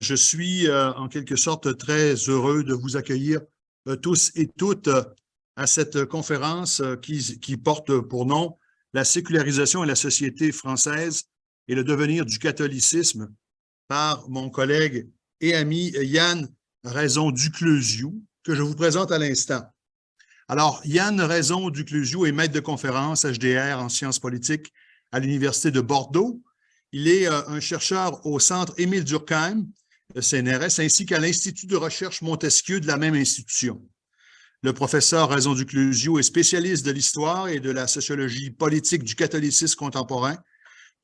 Je suis en quelque sorte très heureux de vous accueillir tous et toutes à cette conférence qui porte pour nom la sécularisation et la société française et le devenir du catholicisme par mon collègue et ami Yann Raison-Ducleuziou, que je vous présente à l'instant. Alors, Yann Raison-Ducleuziou est maître de conférence HDR en sciences politiques à l'Université de Bordeaux. Il est un chercheur au Centre Émile Durkheim, le CNRS, ainsi qu'à l'Institut de recherche Montesquieu de la même institution. Le professeur Raison-Ducleuziou est spécialiste de l'histoire et de la sociologie politique du catholicisme contemporain,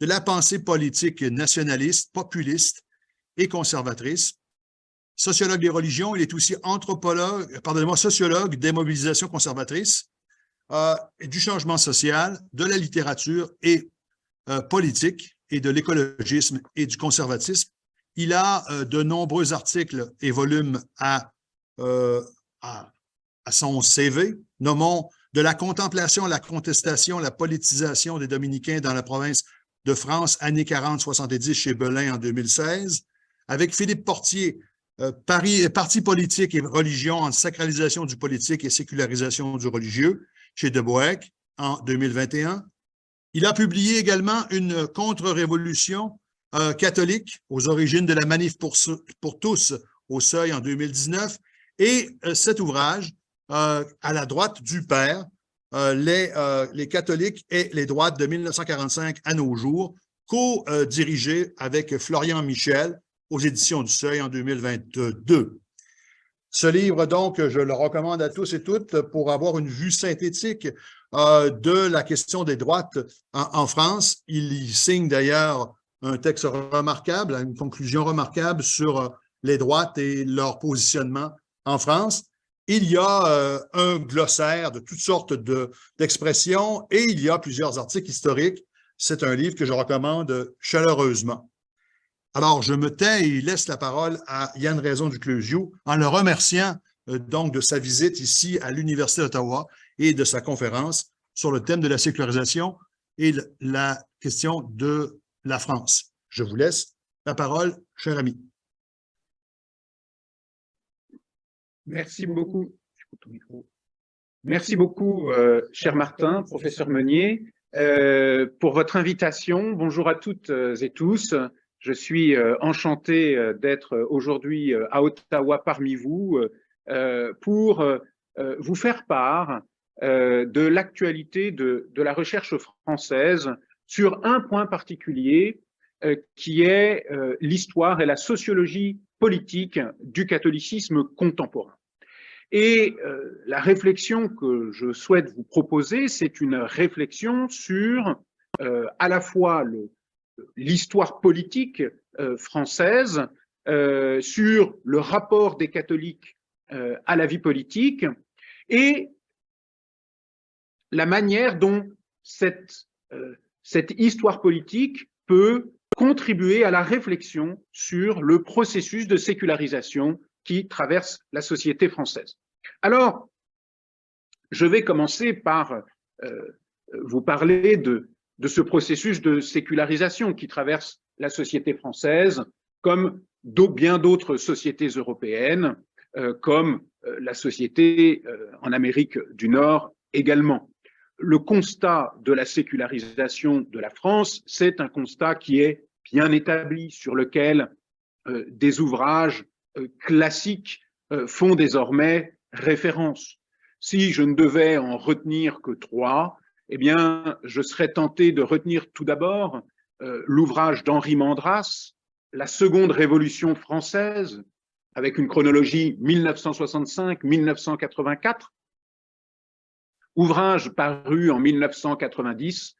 de la pensée politique nationaliste, populiste et conservatrice. Sociologue des religions, il est aussi sociologue des mobilisations conservatrices, du changement social, de la littérature et politique et de l'écologisme et du conservatisme. Il a de nombreux articles et volumes à son CV, nommons de la contemplation à la contestation, la politisation des dominicains dans la province de France, années 40-70 chez Belin en 2016, avec Philippe Portier, Parti politique et religion en sacralisation du politique et sécularisation du religieux chez De Boeck en 2021. Il a publié également une contre-révolution catholique aux origines de la manif pour tous au Seuil en 2019 et cet ouvrage à la droite du Père, les catholiques et les droites de 1945 à nos jours, co-dirigé avec Florian Michel aux éditions du Seuil en 2022. Ce livre, donc, je le recommande à tous et toutes pour avoir une vue synthétique de la question des droites en France. Il y signe d'ailleurs un texte remarquable, une conclusion remarquable sur les droites et leur positionnement en France. Il y a un glossaire de toutes sortes d'expressions et il y a plusieurs articles historiques. C'est un livre que je recommande chaleureusement. Alors, je me tais et laisse la parole à Yann Raison-Ducleuziou en le remerciant donc de sa visite ici à l'Université d'Ottawa et de sa conférence sur le thème de la sécularisation et la question de la France. Je vous laisse la parole, cher ami. Merci beaucoup. Merci beaucoup, cher Martin, professeur Meunier, pour votre invitation. Bonjour à toutes et tous. Je suis enchanté d'être aujourd'hui à Ottawa parmi vous pour vous faire part de l'actualité de la recherche française sur un point particulier qui est l'histoire et la sociologie politique du catholicisme contemporain. Et la réflexion que je souhaite vous proposer, c'est une réflexion sur à la fois l'histoire politique française, sur le rapport des catholiques à la vie politique et la manière dont cette histoire politique peut contribuer à la réflexion sur le processus de sécularisation qui traverse la société française. Alors, je vais commencer par vous parler de ce processus de sécularisation qui traverse la société française, comme bien d'autres sociétés européennes, comme la société en Amérique du Nord également. Le constat de la sécularisation de la France, c'est un constat qui est bien établi, sur lequel des ouvrages classiques font désormais référence. Si je ne devais en retenir que trois, eh bien, je serais tenté de retenir tout d'abord l'ouvrage d'Henri Mandras, La Seconde Révolution française, avec une chronologie 1965-1984, ouvrage paru en 1990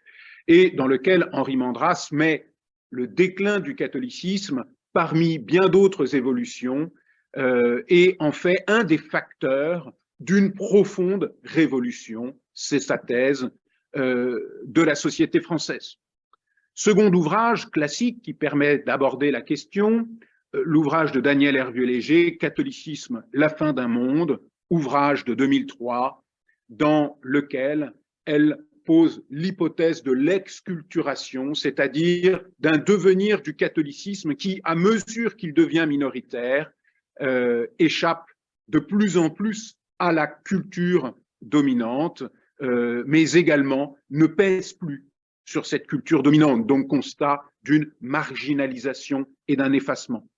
et dans lequel Henri Mandras met le déclin du catholicisme parmi bien d'autres évolutions et en fait un des facteurs d'une profonde révolution, c'est sa thèse, de la société française. Second ouvrage classique qui permet d'aborder la question, l'ouvrage de Daniel Hervieux-Léger, Catholicisme, la fin d'un monde, ouvrage de 2003, dans lequel elle pose l'hypothèse de l'exculturation, c'est-à-dire d'un devenir du catholicisme qui, à mesure qu'il devient minoritaire, échappe de plus en plus à la culture dominante, mais également ne pèse plus sur cette culture dominante, donc constat d'une marginalisation et d'un effacement.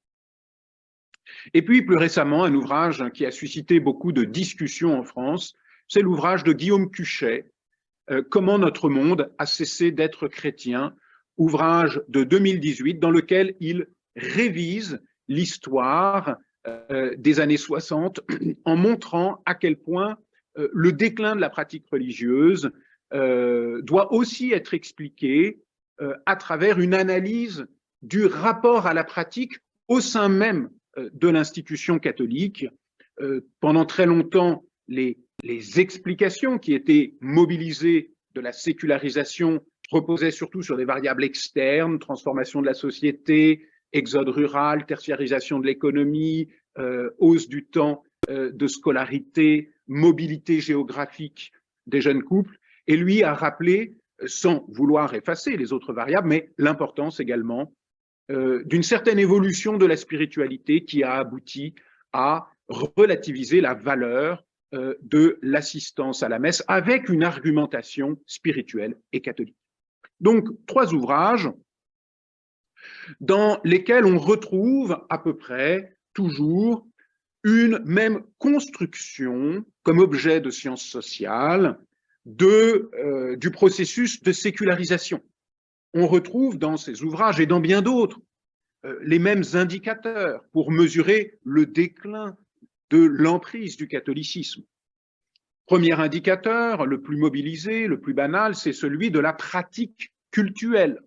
Et puis, plus récemment, un ouvrage qui a suscité beaucoup de discussions en France, c'est l'ouvrage de Guillaume Cuchet, Comment notre monde a cessé d'être chrétien, ouvrage de 2018 dans lequel il révise l'histoire des années 60 en montrant à quel point le déclin de la pratique religieuse doit aussi être expliqué à travers une analyse du rapport à la pratique au sein même de l'institution catholique. Pendant très longtemps, les explications qui étaient mobilisées de la sécularisation reposaient surtout sur des variables externes, transformation de la société, exode rural, tertiarisation de l'économie, hausse du temps de scolarité, mobilité géographique des jeunes couples. Et lui a rappelé, sans vouloir effacer les autres variables, mais l'importance également d'une certaine évolution de la spiritualité qui a abouti à relativiser la valeur de l'assistance à la messe avec une argumentation spirituelle et catholique. Donc, 3 ouvrages dans lesquels on retrouve à peu près toujours une même construction comme objet de sciences sociales du processus de sécularisation. On retrouve dans ces ouvrages et dans bien d'autres les mêmes indicateurs pour mesurer le déclin de l'emprise du catholicisme. Premier indicateur, le plus mobilisé, le plus banal, c'est celui de la pratique cultuelle.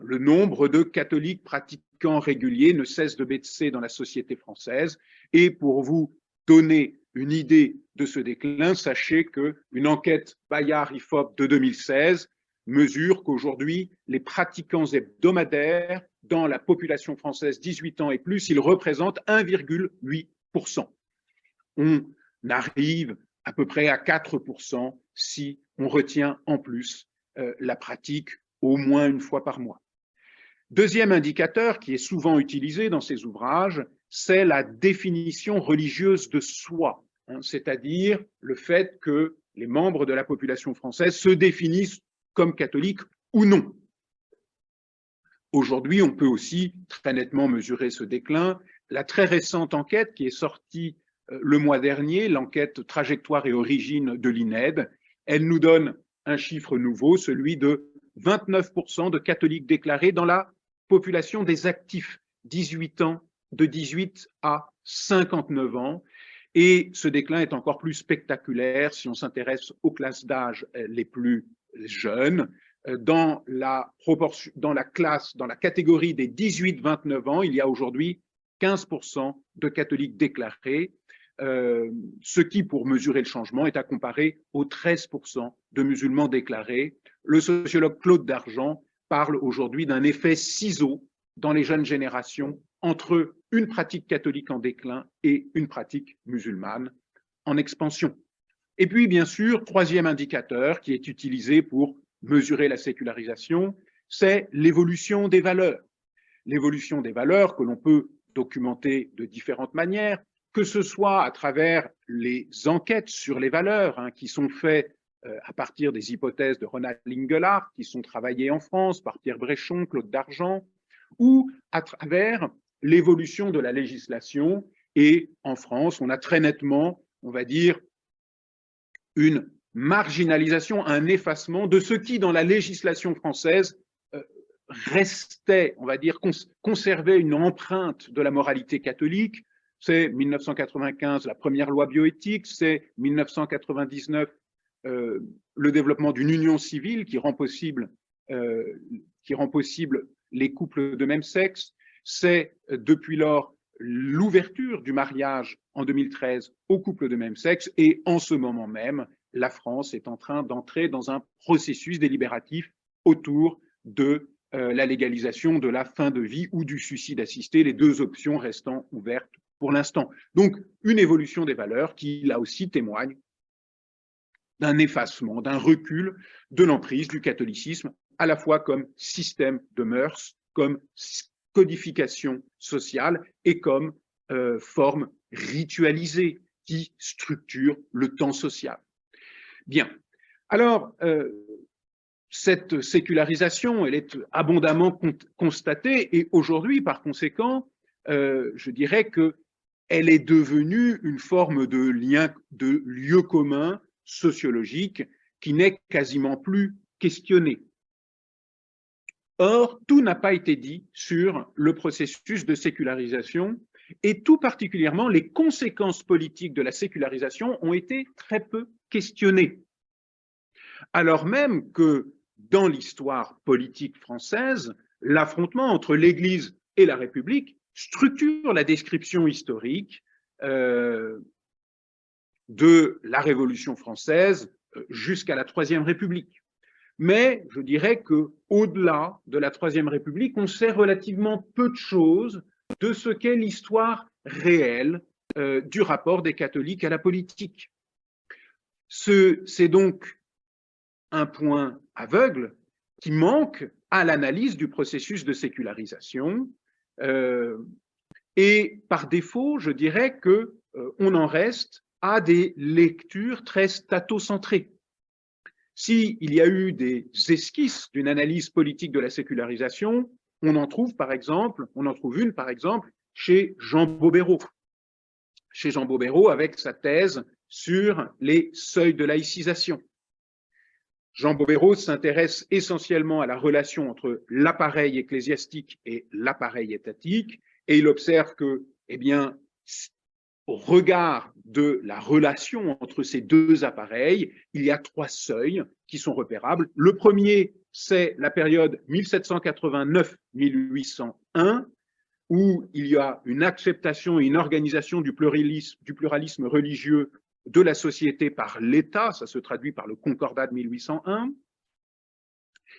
Le nombre de catholiques pratiquants réguliers ne cesse de baisser dans la société française. Et pour vous donner une idée de ce déclin, sachez qu'une enquête Bayard-IFOP de 2016 mesure qu'aujourd'hui, les pratiquants hebdomadaires dans la population française 18 ans et plus, ils représentent 1,8%. On arrive à peu près à 4% si on retient en plus la pratique au moins une fois par mois. Deuxième indicateur qui est souvent utilisé dans ces ouvrages, c'est la définition religieuse de soi, c'est-à-dire le fait que les membres de la population française se définissent comme catholiques ou non. Aujourd'hui, on peut aussi très nettement mesurer ce déclin. La très récente enquête qui est sortie le mois dernier, l'enquête Trajectoire et origine de l'INED, elle nous donne un chiffre nouveau, celui de 29% de catholiques déclarés dans la population des actifs, 18 ans, de 18 à 59 ans. Et ce déclin est encore plus spectaculaire si on s'intéresse aux classes d'âge les plus jeunes. Dans la catégorie des 18-29 ans, il y a aujourd'hui 15% de catholiques déclarés, ce qui, pour mesurer le changement, est à comparer aux 13% de musulmans déclarés. Le sociologue Claude Dargent parle aujourd'hui d'un effet ciseau dans les jeunes générations entre une pratique catholique en déclin et une pratique musulmane en expansion. Et puis, bien sûr, troisième indicateur qui est utilisé pour mesurer la sécularisation, c'est l'évolution des valeurs. L'évolution des valeurs que l'on peut documenter de différentes manières, que ce soit à travers les enquêtes sur les valeurs qui sont faites à partir des hypothèses de Ronald Lingelart, qui sont travaillées en France par Pierre Bréchon, Claude Dargent, ou à travers l'évolution de la législation. Et en France, on a très nettement, on va dire, une marginalisation, un effacement de ce qui, dans la législation française, restait, on va dire, conservait une empreinte de la moralité catholique. C'est 1995, la première loi bioéthique, c'est 1999, le développement d'une union civile qui rend possible les couples de même sexe, c'est depuis lors l'ouverture du mariage en 2013 aux couples de même sexe, et en ce moment même, la France est en train d'entrer dans un processus délibératif autour de la légalisation de la fin de vie ou du suicide assisté, les deux options restant ouvertes pour l'instant. Donc, une évolution des valeurs qui, là aussi, témoigne d'un effacement, d'un recul de l'emprise du catholicisme, à la fois comme système de mœurs, comme codification sociale et comme forme ritualisée qui structure le temps social. Bien. Alors, cette sécularisation, elle est abondamment constatée et aujourd'hui, par conséquent, je dirais qu'elle est devenue une forme de lieu commun sociologique qui n'est quasiment plus questionné. Or, tout n'a pas été dit sur le processus de sécularisation et tout particulièrement les conséquences politiques de la sécularisation ont été très peu questionnées. Alors même que dans l'histoire politique française, l'affrontement entre l'Église et la République structure la description historique de la Révolution française jusqu'à la Troisième République. Mais je dirais qu'au-delà de la Troisième République, on sait relativement peu de choses de ce qu'est l'histoire réelle du rapport des catholiques à la politique. C'est donc un point aveugle qui manque à l'analyse du processus de sécularisation. Et par défaut, je dirais qu'on en reste à des lectures très statocentrées. S'il y a eu des esquisses d'une analyse politique de la sécularisation, on en trouve une par exemple chez Jean Bobéro. Chez Jean Bobéro avec sa thèse sur les seuils de laïcisation. Jean Bobéro s'intéresse essentiellement à la relation entre l'appareil ecclésiastique et l'appareil étatique, et il observe que, eh bien, au regard de la relation entre ces deux appareils, il y a trois seuils qui sont repérables. Le premier, c'est la période 1789-1801, où il y a une acceptation et une organisation du pluralisme religieux de la société par l'État, ça se traduit par le Concordat de 1801.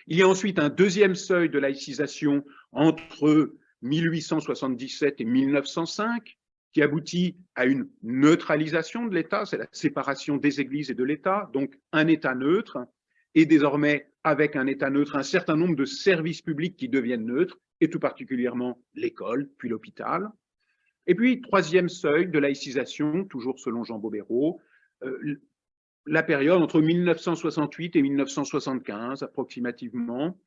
Il y a ensuite un deuxième seuil de laïcisation entre 1877 et 1905, qui aboutit à une neutralisation de l'État, c'est la séparation des églises et de l'État, donc un État neutre, et désormais, avec un État neutre, un certain nombre de services publics qui deviennent neutres, et tout particulièrement l'école, puis l'hôpital. Et puis, troisième seuil de laïcisation, toujours selon Jean Bobéro, la période entre 1968 et 1975, approximativement,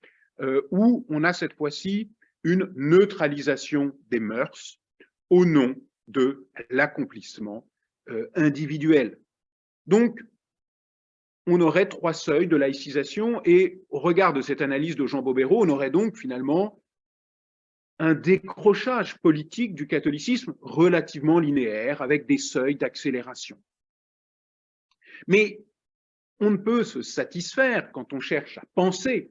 où on a cette fois-ci une neutralisation des mœurs au nom de l'accomplissement individuel. Donc, on aurait trois seuils de laïcisation et au regard de cette analyse de Jean Bobéro, on aurait donc finalement un décrochage politique du catholicisme relativement linéaire avec des seuils d'accélération. Mais on ne peut se satisfaire, quand on cherche à penser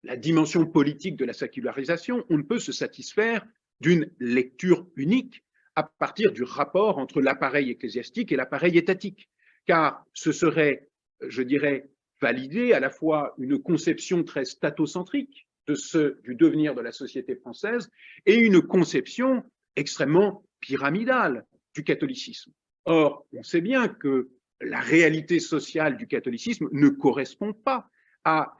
la dimension politique de la sécularisation, on ne peut se satisfaire d'une lecture unique à partir du rapport entre l'appareil ecclésiastique et l'appareil étatique, car ce serait, je dirais, valider à la fois une conception très statocentrique du devenir de la société française et une conception extrêmement pyramidale du catholicisme. Or, on sait bien que la réalité sociale du catholicisme ne correspond pas à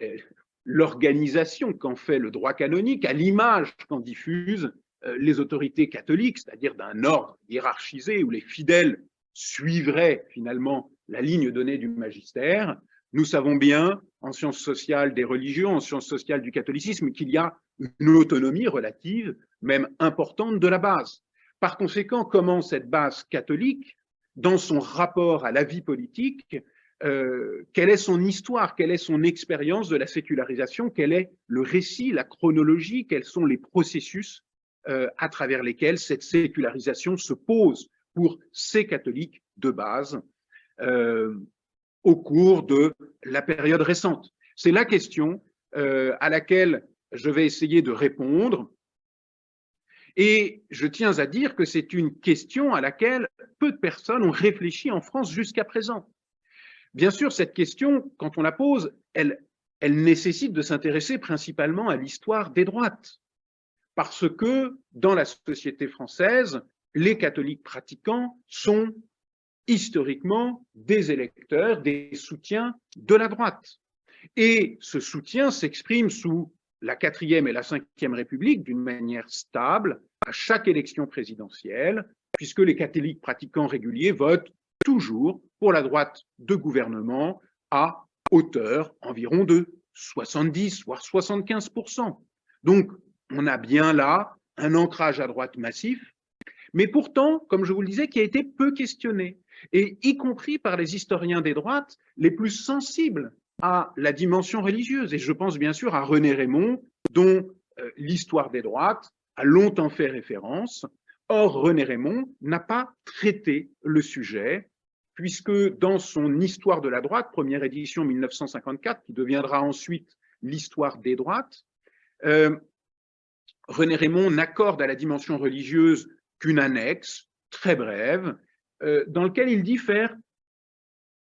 l'organisation qu'en fait le droit canonique, à l'image qu'en diffusent les autorités catholiques, c'est-à-dire d'un ordre hiérarchisé où les fidèles suivraient finalement la ligne donnée du magistère. Nous savons bien, en sciences sociales des religions, en sciences sociales du catholicisme, qu'il y a une autonomie relative, même importante, de la base. Par conséquent, comment cette base catholique, dans son rapport à la vie politique, quelle est son histoire, quelle est son expérience de la sécularisation, quel est le récit, la chronologie, quels sont les processus à travers lesquels cette sécularisation se pose pour ces catholiques de base au cours de la période récente. C'est la question à laquelle je vais essayer de répondre. Et je tiens à dire que c'est une question à laquelle peu de personnes ont réfléchi en France jusqu'à présent. Bien sûr, cette question, quand on la pose, elle nécessite de s'intéresser principalement à l'histoire des droites. Parce que dans la société française, les catholiques pratiquants sont historiquement des électeurs, des soutiens de la droite. Et ce soutien s'exprime sous la 4e et la 5e République d'une manière stable à chaque élection présidentielle, puisque les catholiques pratiquants réguliers votent toujours pour la droite de gouvernement à hauteur environ de 70 voire 75%. Donc, on a bien là un ancrage à droite massif, mais pourtant, comme je vous le disais, qui a été peu questionné, et y compris par les historiens des droites les plus sensibles à la dimension religieuse. Et je pense bien sûr à René Raymond, dont l'histoire des droites a longtemps fait référence. Or, René Raymond n'a pas traité le sujet, puisque dans son Histoire de la droite, première édition 1954, qui deviendra ensuite l'Histoire des droites, René Raymond n'accorde à la dimension religieuse qu'une annexe très brève, dans laquelle il dit faire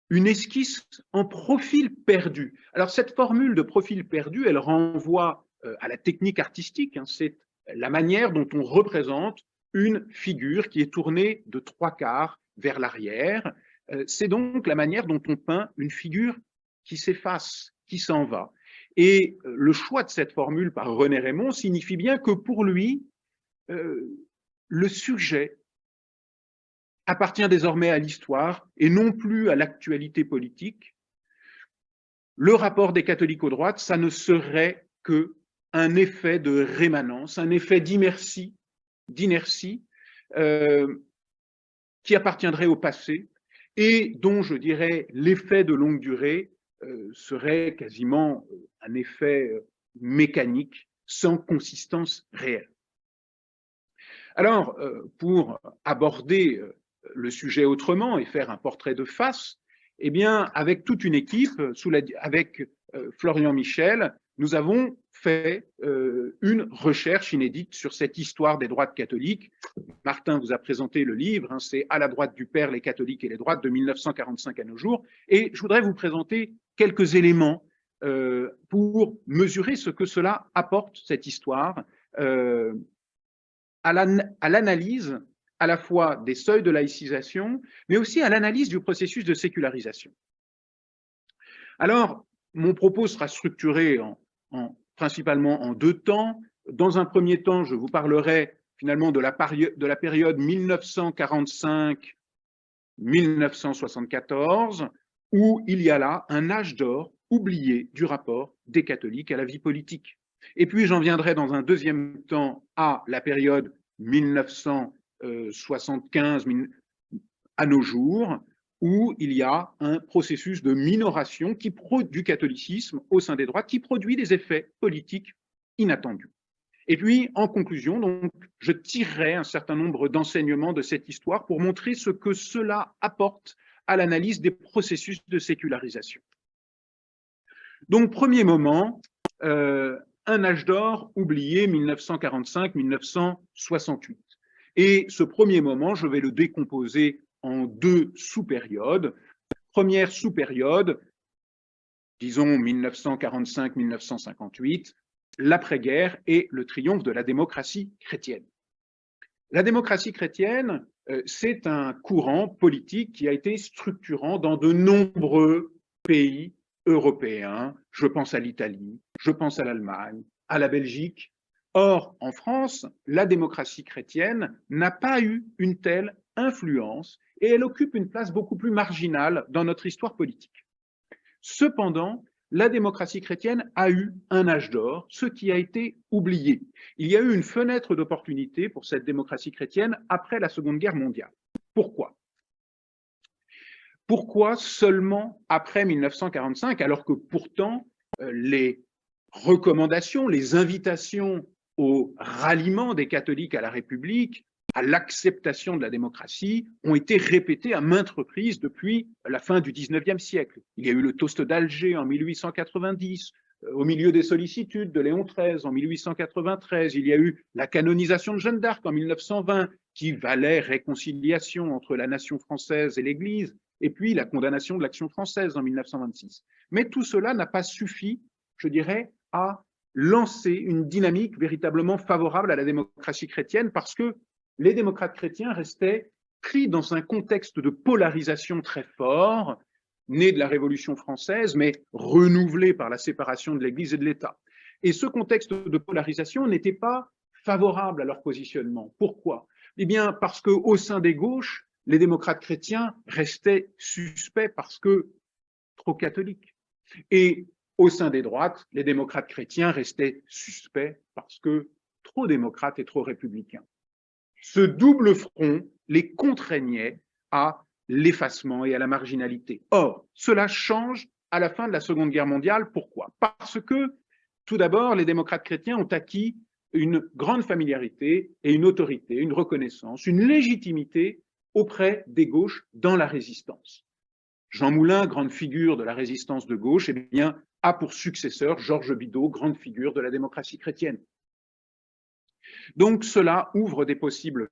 une esquisse en profil perdu. Alors cette formule de profil perdu, elle renvoie à la technique artistique, hein, c'est la manière dont on représente une figure qui est tournée de 3/4 vers l'arrière. C'est donc la manière dont on peint une figure qui s'efface, qui s'en va. Et le choix de cette formule par René Raymond signifie bien que pour lui, le sujet appartient désormais à l'histoire et non plus à l'actualité politique. Le rapport des catholiques aux droites, ça ne serait qu'un effet de rémanence, un effet d'inertie, qui appartiendrait au passé et dont, je dirais, l'effet de longue durée serait quasiment un effet mécanique, sans consistance réelle. Alors, pour aborder le sujet autrement et faire un portrait de face, eh bien, avec toute une équipe, avec Florian Michel, nous avons fait une recherche inédite sur cette histoire des droites catholiques. Martin vous a présenté le livre, hein, c'est « À la droite du Père, les catholiques et les droites » de 1945 à nos jours. Et je voudrais vous présenter quelques éléments pour mesurer ce que cela apporte, cette histoire, à l'analyse à la fois des seuils de laïcisation, mais aussi à l'analyse du processus de sécularisation. Alors, mon propos sera structuré principalement en 2 temps. Dans un premier temps, je vous parlerai finalement de la période 1945-1974, où il y a là un âge d'or oublié du rapport des catholiques à la vie politique. Et puis, j'en viendrai dans un deuxième temps à la période 1975 à nos jours, où il y a un processus de minoration du catholicisme au sein des droites qui produit des effets politiques inattendus. Et puis, en conclusion, donc, je tirerai un certain nombre d'enseignements de cette histoire pour montrer ce que cela apporte à l'analyse des processus de sécularisation. Donc, premier moment, un âge d'or oublié, 1945-1968. Et ce premier moment, je vais le décomposer en 2 sous-périodes. Première sous-période, disons 1945-1958, l'après-guerre et le triomphe de la démocratie chrétienne. La démocratie chrétienne, c'est un courant politique qui a été structurant dans de nombreux pays européens. Je pense à l'Italie, je pense à l'Allemagne, à la Belgique. Or, en France, la démocratie chrétienne n'a pas eu une telle influence et elle occupe une place beaucoup plus marginale dans notre histoire politique. Cependant, la démocratie chrétienne a eu un âge d'or, ce qui a été oublié. Il y a eu une fenêtre d'opportunité pour cette démocratie chrétienne après la Seconde Guerre mondiale. Pourquoi ? Pourquoi seulement après 1945, alors que pourtant les recommandations, les invitations au ralliement des catholiques à la République, à l'acceptation de la démocratie, ont été répétées à maintes reprises depuis la fin du XIXe siècle. Il y a eu le toast d'Alger en 1890, au milieu des sollicitudes de Léon XIII en 1893, il y a eu la canonisation de Jeanne d'Arc en 1920, qui valait réconciliation entre la nation française et l'Église, et puis la condamnation de l'Action française en 1926. Mais tout cela n'a pas suffi, je dirais, à lancer une dynamique véritablement favorable à la démocratie chrétienne, parce que les démocrates chrétiens restaient pris dans un contexte de polarisation très fort, né de la Révolution française, mais renouvelé par la séparation de l'Église et de l'État. Et ce contexte de polarisation n'était pas favorable à leur positionnement. Pourquoi? Eh bien, parce qu'au sein des gauches, les démocrates chrétiens restaient suspects parce que trop catholiques. Et au sein des droites, les démocrates chrétiens restaient suspects parce que trop démocrates et trop républicains. Ce double front les contraignait à l'effacement et à la marginalité. Or, cela change à la fin de la Seconde Guerre mondiale. Pourquoi? Parce que, tout d'abord, les démocrates chrétiens ont acquis une grande familiarité et une autorité, une reconnaissance, une légitimité auprès des gauches dans la résistance. Jean Moulin, grande figure de la résistance de gauche, eh bien, a pour successeur Georges Bidault, grande figure de la démocratie chrétienne. Donc cela ouvre des possibles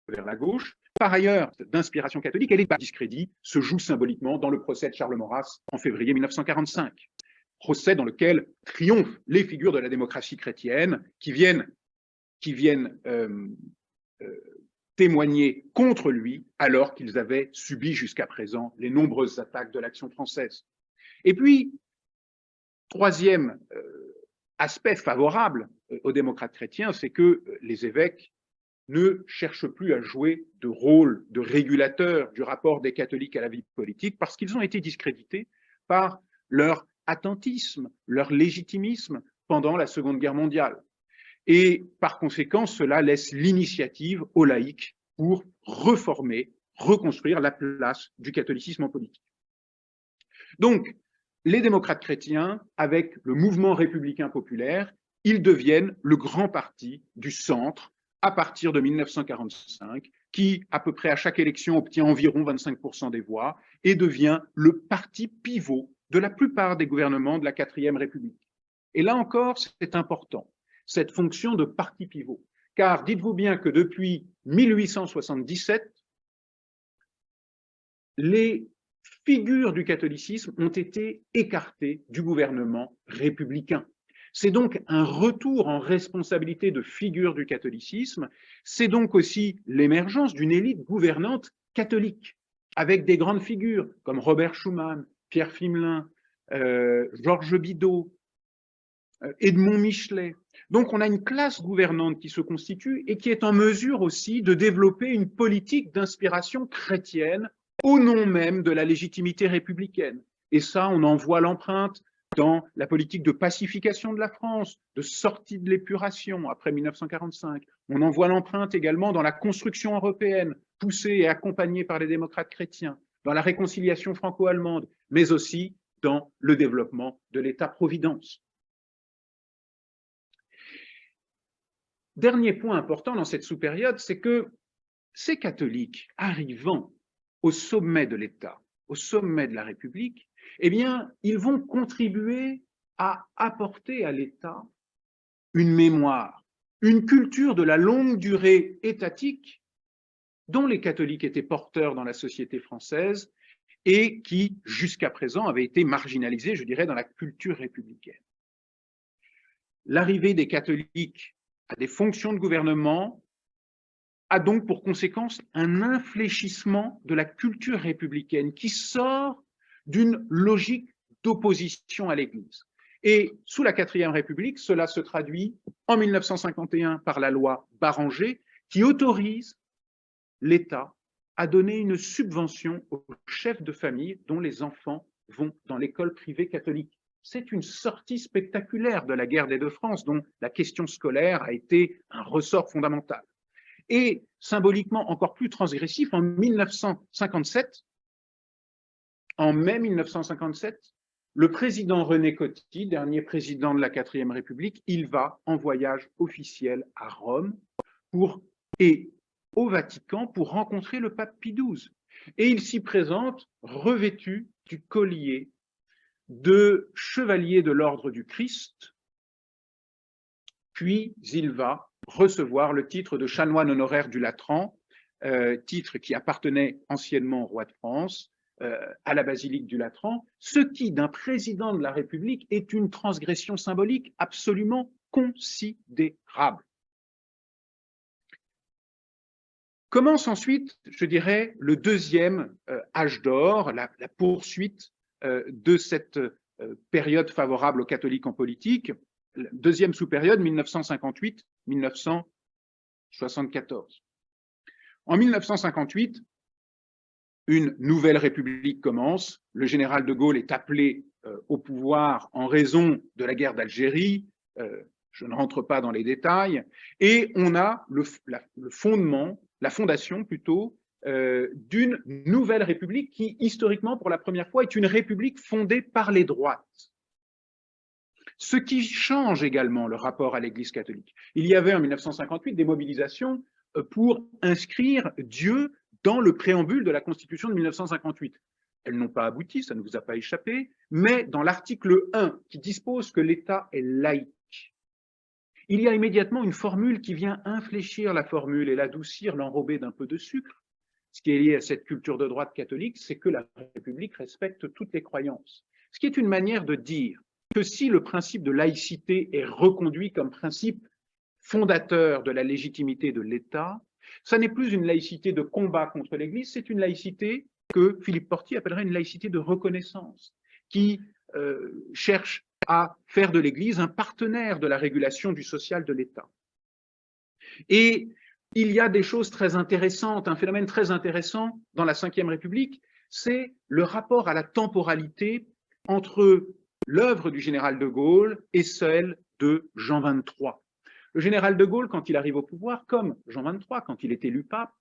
vers la gauche. Par ailleurs, d'inspiration catholique, elle est pas discrédit, se joue symboliquement dans le procès de Charles Maurras en février 1945. Procès dans lequel triomphent les figures de la démocratie chrétienne qui viennent témoigner contre lui alors qu'ils avaient subi jusqu'à présent les nombreuses attaques de l'Action française. Et puis, troisième aspect favorable aux démocrates chrétiens, c'est que les évêques ne cherchent plus à jouer de rôle de régulateur du rapport des catholiques à la vie politique parce qu'ils ont été discrédités par leur attentisme, leur légitimisme pendant la Seconde Guerre mondiale. Et par conséquent, cela laisse l'initiative aux laïcs pour reformer, reconstruire la place du catholicisme en politique. Donc, les démocrates chrétiens, avec le mouvement républicain populaire, ils deviennent le grand parti du centre à partir de 1945, qui, à peu près à chaque élection, obtient environ 25% des voix et devient le parti pivot de la plupart des gouvernements de la 4e République. Et là encore, c'est important, cette fonction de parti pivot. Car dites-vous bien que depuis 1877, les figures du catholicisme ont été écartées du gouvernement républicain. C'est donc un retour en responsabilité de figures du catholicisme, c'est donc aussi l'émergence d'une élite gouvernante catholique, avec des grandes figures comme Robert Schuman, Pierre Fimelin, Georges Bidault, Edmond Michelet. Donc on a une classe gouvernante qui se constitue et qui est en mesure aussi de développer une politique d'inspiration chrétienne au nom même de la légitimité républicaine. Et ça, on en voit l'empreinte dans la politique de pacification de la France, de sortie de l'épuration après 1945. On en voit l'empreinte également dans la construction européenne, poussée et accompagnée par les démocrates chrétiens, dans la réconciliation franco-allemande, mais aussi dans le développement de l'État-providence. Dernier point important dans cette sous-période, c'est que ces catholiques arrivant au sommet de l'État, au sommet de la République, eh bien, ils vont contribuer à apporter à l'État une mémoire, une culture de la longue durée étatique dont les catholiques étaient porteurs dans la société française et qui, jusqu'à présent, avait été marginalisée, je dirais, dans la culture républicaine. L'arrivée des catholiques à des fonctions de gouvernement a donc pour conséquence un infléchissement de la culture républicaine qui sort d'une logique d'opposition à l'Église. Et sous la 4e République, cela se traduit en 1951 par la loi Barranger qui autorise l'État à donner une subvention aux chefs de famille dont les enfants vont dans l'école privée catholique. C'est une sortie spectaculaire de la guerre des deux France, dont la question scolaire a été un ressort fondamental. Et symboliquement encore plus transgressif, en 1957, en mai 1957, le président René Coty, dernier président de la 4e République, il va en voyage officiel à Rome et au Vatican pour rencontrer le pape Pie XII. Et il s'y présente revêtu du collier de chevalier de l'ordre du Christ, puis il va recevoir le titre de chanoine honoraire du Latran, titre qui appartenait anciennement au roi de France, à la basilique du Latran, ce qui, d'un président de la République, est une transgression symbolique absolument considérable. Commence ensuite, je dirais, le deuxième âge d'or, la poursuite de cette période favorable aux catholiques en politique, deuxième sous-période, 1958-1974. En 1958, une nouvelle république commence. Le général de Gaulle est appelé au pouvoir en raison de la guerre d'Algérie. Je ne rentre pas dans les détails. Et on a le fondement, la fondation plutôt, d'une nouvelle république qui, historiquement, pour la première fois, est une république fondée par les droites. Ce qui change également le rapport à l'Église catholique. Il y avait en 1958 des mobilisations pour inscrire Dieu dans le préambule de la Constitution de 1958. Elles n'ont pas abouti, ça ne vous a pas échappé, mais dans l'article 1 qui dispose que l'État est laïque, il y a immédiatement une formule qui vient infléchir la formule et l'adoucir, l'enrober d'un peu de sucre. Ce qui est lié à cette culture de droite catholique, c'est que la République respecte toutes les croyances. Ce qui est une manière de dire que si le principe de laïcité est reconduit comme principe fondateur de la légitimité de l'État, ça n'est plus une laïcité de combat contre l'Église, c'est une laïcité que Philippe Portier appellerait une laïcité de reconnaissance, qui cherche à faire de l'Église un partenaire de la régulation du social de l'État. Et il y a des choses très intéressantes, un phénomène très intéressant dans la Ve République, c'est le rapport à la temporalité entre l'œuvre du général de Gaulle et celle de Jean XXIII. Le général de Gaulle, quand il arrive au pouvoir, comme Jean XXIII, quand il est élu pape,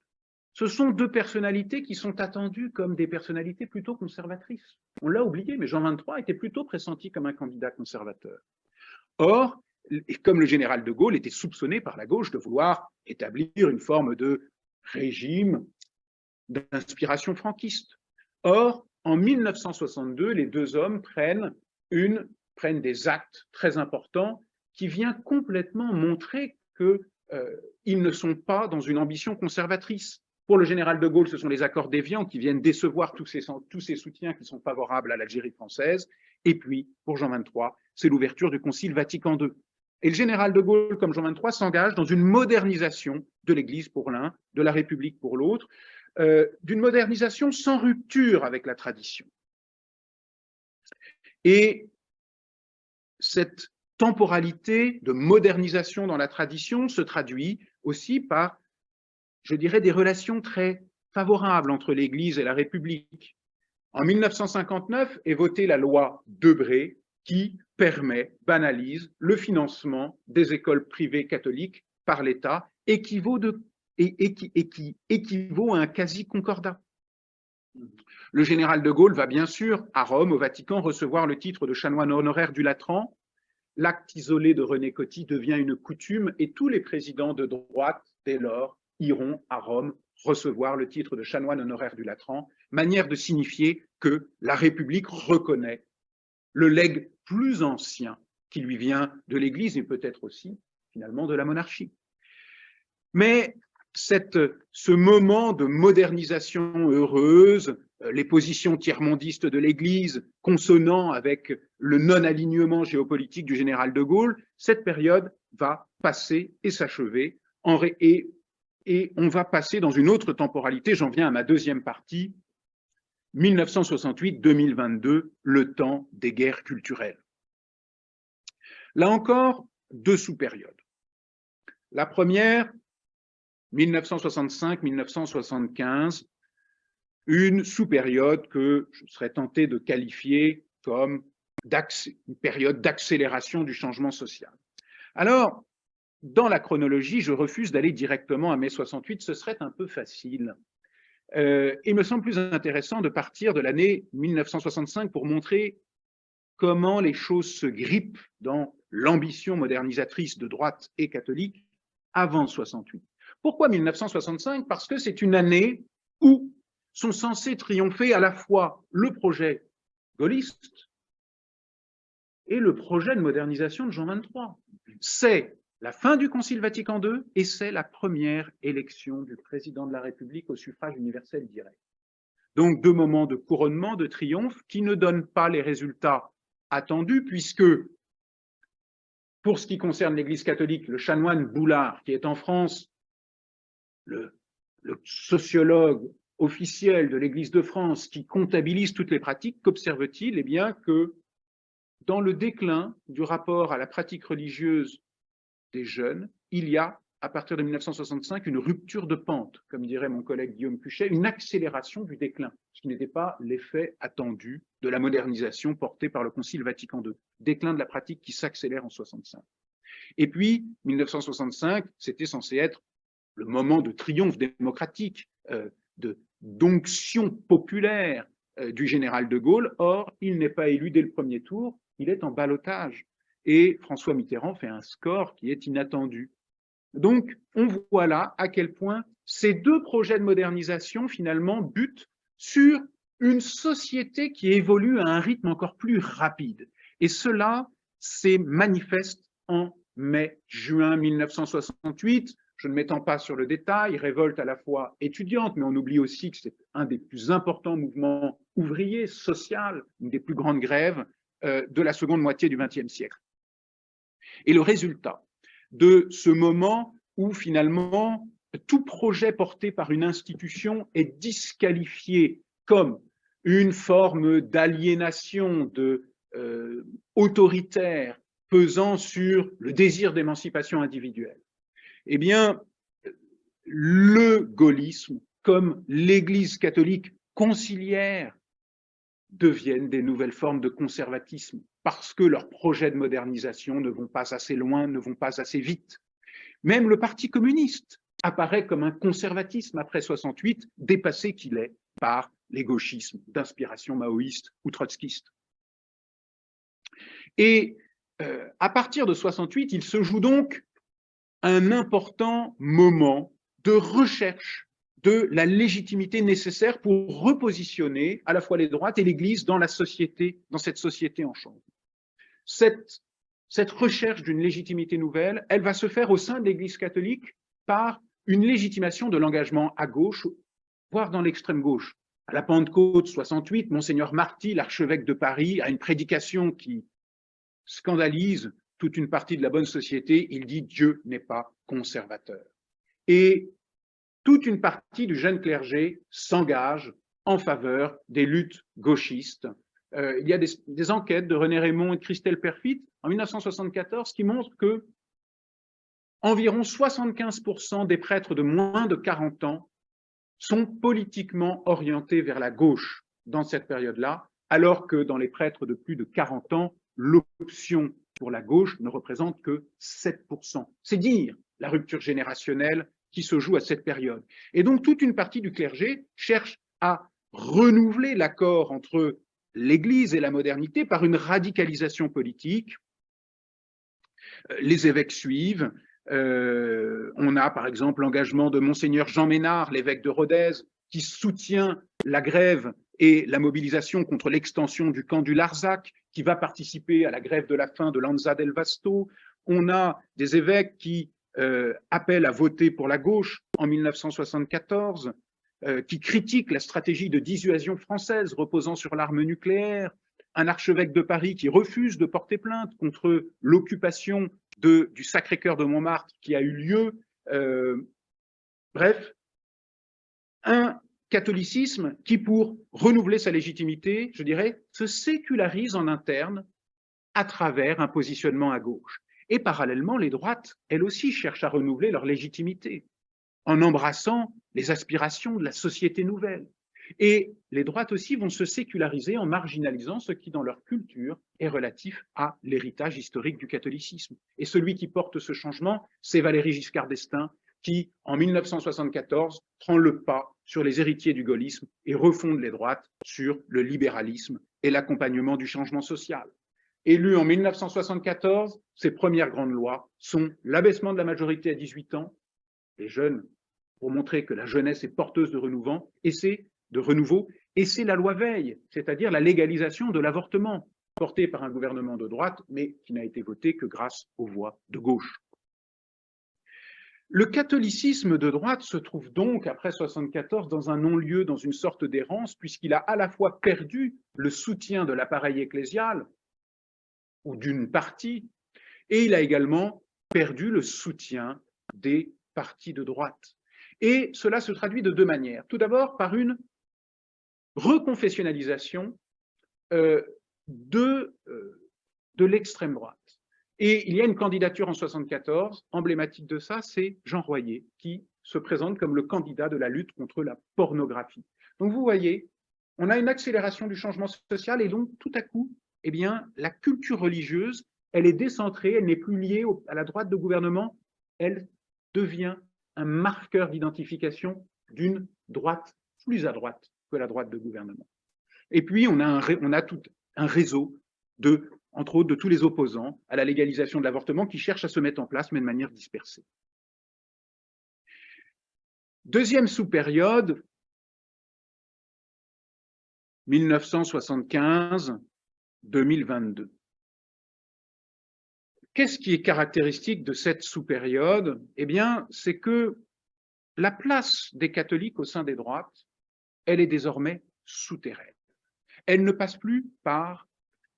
ce sont deux personnalités qui sont attendues comme des personnalités plutôt conservatrices. On l'a oublié, mais Jean XXIII était plutôt pressenti comme un candidat conservateur. Or, comme le général de Gaulle était soupçonné par la gauche de vouloir établir une forme de régime d'inspiration franquiste. Or, en 1962, les deux hommes prennent des actes très importants qui viennent complètement montrer qu'ils ne sont pas dans une ambition conservatrice. Pour le général de Gaulle, ce sont les accords d'Évian qui viennent décevoir tous ces soutiens qui sont favorables à l'Algérie française. Et puis, pour Jean XXIII, c'est l'ouverture du Concile Vatican II. Et le général de Gaulle, comme Jean XXIII, s'engage dans une modernisation de l'Église pour l'un, de la République pour l'autre, d'une modernisation sans rupture avec la tradition. Et cette temporalité de modernisation dans la tradition se traduit aussi par, je dirais, des relations très favorables entre l'Église et la République. En 1959 est votée la loi Debré qui banalise le financement des écoles privées catholiques par l'État et qui équivaut à un quasi-concordat. Le général de Gaulle va bien sûr, à Rome, au Vatican, recevoir le titre de chanoine honoraire du Latran. L'acte isolé de René Coty devient une coutume et tous les présidents de droite, dès lors, iront à Rome recevoir le titre de chanoine honoraire du Latran, manière de signifier que la République reconnaît le legs plus ancien qui lui vient de l'Église et peut-être aussi, finalement, de la monarchie. Mais ce moment de modernisation heureuse, les positions tiers-mondistes de l'Église consonnant avec le non-alignement géopolitique du général de Gaulle, cette période va passer et s'achever, et on va passer dans une autre temporalité. J'en viens à ma deuxième partie, 1968-2022, le temps des guerres culturelles. Là encore, deux sous-périodes. La première, 1965-1975, une sous-période que je serais tenté de qualifier comme une période d'accélération du changement social. Alors, dans la chronologie, je refuse d'aller directement à mai 68, ce serait un peu facile. Il me semble plus intéressant de partir de l'année 1965 pour montrer comment les choses se grippent dans l'ambition modernisatrice de droite et catholique avant 68. Pourquoi 1965? Parce que c'est une année où sont censés triompher à la fois le projet gaulliste et le projet de modernisation de Jean XXIII. C'est la fin du Concile Vatican II et c'est la première élection du président de la République au suffrage universel direct. Donc, deux moments de couronnement, de triomphe, qui ne donnent pas les résultats attendus, puisque, pour ce qui concerne l'Église catholique, le chanoine Boulard, qui est en France le sociologue officiel de l'Église de France, qui comptabilise toutes les pratiques, qu'observe-t-il? Eh bien, que dans le déclin du rapport à la pratique religieuse des jeunes, il y a, à partir de 1965, une rupture de pente, comme dirait mon collègue Guillaume Cuchet, une accélération du déclin, ce qui n'était pas l'effet attendu de la modernisation portée par le Concile Vatican II. Déclin de la pratique qui s'accélère en 65. Et puis, 1965, c'était censé être le moment de triomphe démocratique, d'onction populaire du général de Gaulle. Or, il n'est pas élu dès le premier tour, il est en ballottage. Et François Mitterrand fait un score qui est inattendu. Donc, on voit là à quel point ces deux projets de modernisation, finalement, butent sur une société qui évolue à un rythme encore plus rapide. Et cela, c'est manifeste en mai-juin 1968. Je ne m'étends pas sur le détail, révolte à la fois étudiante, mais on oublie aussi que c'est un des plus importants mouvements ouvriers, social, une des plus grandes grèves de la seconde moitié du XXe siècle. Et le résultat de ce moment où finalement tout projet porté par une institution est disqualifié comme une forme d'aliénation autoritaire pesant sur le désir d'émancipation individuelle. Eh bien, le gaullisme, comme l'Église catholique conciliaire, deviennent des nouvelles formes de conservatisme parce que leurs projets de modernisation ne vont pas assez loin, ne vont pas assez vite. Même le Parti communiste apparaît comme un conservatisme après 68, dépassé qu'il est par les gauchismes d'inspiration maoïste ou trotskiste. Et à partir de 68, il se joue donc un important moment de recherche de la légitimité nécessaire pour repositionner à la fois les droites et l'Église dans la société, dans cette société en changement. Cette recherche d'une légitimité nouvelle, elle va se faire au sein de l'Église catholique par une légitimation de l'engagement à gauche, voire dans l'extrême gauche. À la Pentecôte 68, Monseigneur Marty, l'archevêque de Paris, a une prédication qui scandalise toute une partie de la bonne société. Il dit « Dieu n'est pas conservateur ». Et toute une partie du jeune clergé s'engage en faveur des luttes gauchistes. Il y a des enquêtes de René Raymond et de Christelle Perfit en 1974 qui montrent que environ 75% des prêtres de moins de 40 ans sont politiquement orientés vers la gauche dans cette période-là, alors que dans les prêtres de plus de 40 ans, l'option pour la gauche ne représente que 7%. C'est dire la rupture générationnelle qui se joue à cette période. Et donc, toute une partie du clergé cherche à renouveler l'accord entre l'Église et la modernité par une radicalisation politique. Les évêques suivent. On a par exemple l'engagement de Monseigneur Jean Ménard, l'évêque de Rodez, qui soutient la grève et la mobilisation contre l'extension du camp du Larzac, qui va participer à la grève de la faim de Lanza del Vasto. On a des évêques qui appellent à voter pour la gauche en 1974, qui critiquent la stratégie de dissuasion française reposant sur l'arme nucléaire, un archevêque de Paris qui refuse de porter plainte contre l'occupation du Sacré-Cœur de Montmartre qui a eu lieu. Bref, un catholicisme qui, pour renouveler sa légitimité, je dirais, se sécularise en interne à travers un positionnement à gauche. Et parallèlement, les droites, elles aussi, cherchent à renouveler leur légitimité en embrassant les aspirations de la société nouvelle. Et les droites aussi vont se séculariser en marginalisant ce qui, dans leur culture, est relatif à l'héritage historique du catholicisme. Et celui qui porte ce changement, c'est Valéry Giscard d'Estaing, qui, en 1974, prend le pas sur les héritiers du gaullisme et refonde les droites sur le libéralisme et l'accompagnement du changement social. Élu en 1974, ses premières grandes lois sont l'abaissement de la majorité à 18 ans, les jeunes, pour montrer que la jeunesse est porteuse de renouveau, et c'est la loi Veil, c'est-à-dire la légalisation de l'avortement, portée par un gouvernement de droite, mais qui n'a été votée que grâce aux voix de gauche. Le catholicisme de droite se trouve donc, après 1974, dans un non-lieu, dans une sorte d'errance, puisqu'il a à la fois perdu le soutien de l'appareil ecclésial, ou d'une partie, et il a également perdu le soutien des partis de droite. Et cela se traduit de deux manières. Tout d'abord, par une reconfessionnalisation de l'extrême droite. Et il y a une candidature en 1974, emblématique de ça, c'est Jean Royer, qui se présente comme le candidat de la lutte contre la pornographie. Donc vous voyez, on a une accélération du changement social et donc tout à coup, eh bien, la culture religieuse, elle est décentrée, elle n'est plus liée à la droite de gouvernement, elle devient un marqueur d'identification d'une droite plus à droite que la droite de gouvernement. Et puis, on a tout un réseau entre autres, de tous les opposants à la légalisation de l'avortement qui cherchent à se mettre en place, mais de manière dispersée. Deuxième sous-période, 1975-2022. Qu'est-ce qui est caractéristique de cette sous-période? Eh bien, c'est que la place des catholiques au sein des droites, elle est désormais souterraine. Elle ne passe plus par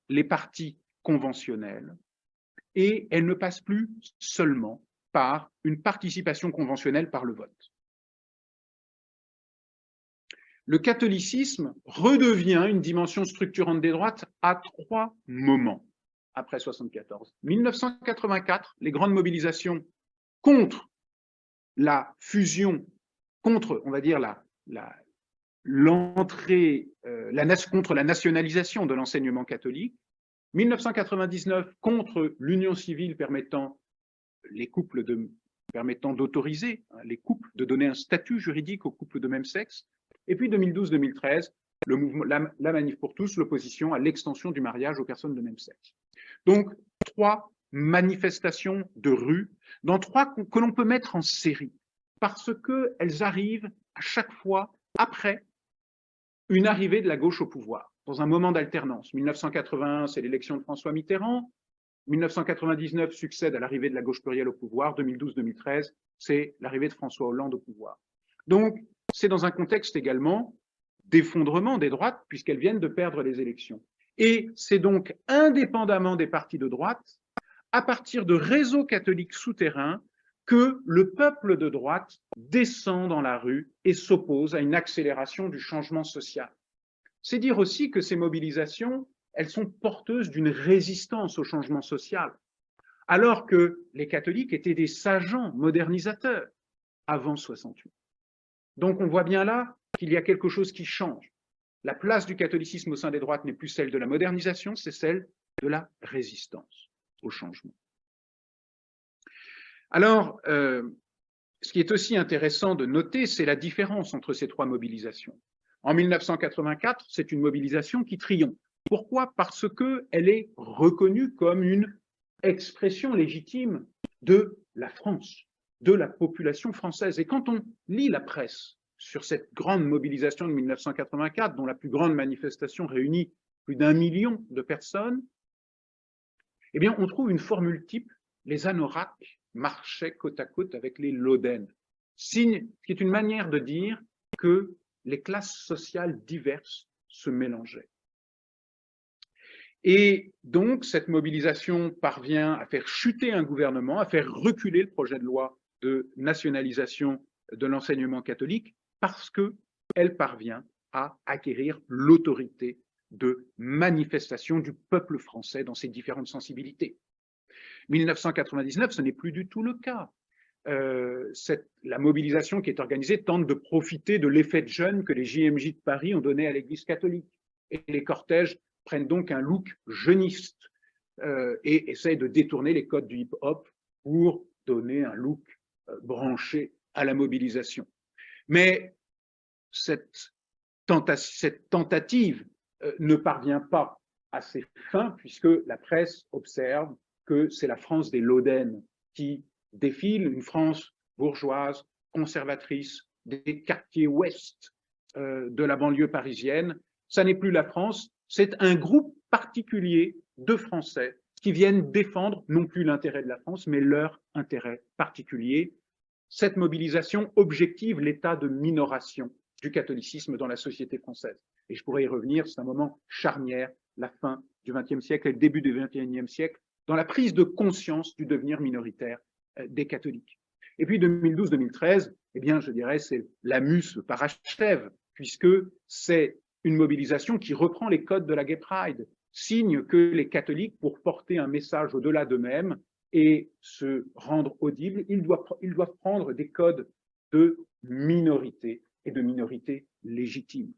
les partis conventionnels et elle ne passe plus seulement par une participation conventionnelle par le vote. Le catholicisme redevient une dimension structurante des droites à trois moments après 1974. 1984, les grandes mobilisations contre la fusion, contre, on va dire, contre la nationalisation de l'enseignement catholique. 1999, contre l'union civile permettant d'autoriser les couples, de donner un statut juridique aux couples de même sexe. Et puis 2012-2013, le mouvement, la Manif pour tous, l'opposition à l'extension du mariage aux personnes de même sexe. Donc, trois manifestations de rue, que l'on peut mettre en série, parce qu'elles arrivent à chaque fois après une arrivée de la gauche au pouvoir, dans un moment d'alternance. 1981, c'est l'élection de François Mitterrand. 1999 succède à l'arrivée de la gauche plurielle au pouvoir. 2012-2013, c'est l'arrivée de François Hollande au pouvoir. Donc, c'est dans un contexte également d'effondrement des droites, puisqu'elles viennent de perdre les élections. Et c'est donc indépendamment des partis de droite, à partir de réseaux catholiques souterrains, que le peuple de droite descend dans la rue et s'oppose à une accélération du changement social. C'est dire aussi que ces mobilisations, elles sont porteuses d'une résistance au changement social, alors que les catholiques étaient des agents modernisateurs avant 68. Donc on voit bien là qu'il y a quelque chose qui change. La place du catholicisme au sein des droites n'est plus celle de la modernisation, c'est celle de la résistance au changement. Alors, ce qui est aussi intéressant de noter, c'est la différence entre ces trois mobilisations. En 1984, c'est une mobilisation qui triomphe. Pourquoi? Parce qu'elle est reconnue comme une expression légitime de la France, de la population française. Et quand on lit la presse sur cette grande mobilisation de 1984, dont la plus grande manifestation réunit plus d'1 million de personnes, eh bien, on trouve une formule type, les anoraks marchaient côte à côte avec les lodennes, signe qui est une manière de dire que les classes sociales diverses se mélangeaient. Et donc, cette mobilisation parvient à faire chuter un gouvernement, à faire reculer le projet de loi de nationalisation de l'enseignement catholique, parce qu'elle parvient à acquérir l'autorité de manifestation du peuple français dans ses différentes sensibilités. 1999, ce n'est plus du tout le cas. La mobilisation qui est organisée tente de profiter de l'effet de jeune que les JMJ de Paris ont donné à l'Église catholique. Et les cortèges prennent donc un look jeuniste et essayent de détourner les codes du hip-hop pour donner un look branché à la mobilisation. Mais cette tentative ne parvient pas à ses fins, puisque la presse observe que c'est la France des lodennes qui défile, une France bourgeoise, conservatrice, des quartiers ouest de la banlieue parisienne. Ça n'est plus la France, c'est un groupe particulier de Français qui viennent défendre non plus l'intérêt de la France, mais leur intérêt particulier. cette mobilisation objective l'état de minoration du catholicisme dans la société française. Et je pourrais y revenir, c'est un moment charnière, la fin du XXe siècle et le début du XXIe siècle, dans la prise de conscience du devenir minoritaire des catholiques. Et puis 2012-2013, eh bien, je dirais, c'est l'AMUS parachève, puisque c'est une mobilisation qui reprend les codes de la Gay Pride, signe que les catholiques, pour porter un message au-delà d'eux-mêmes et se rendre audibles, ils doivent prendre des codes de minorité et de minorité légitime.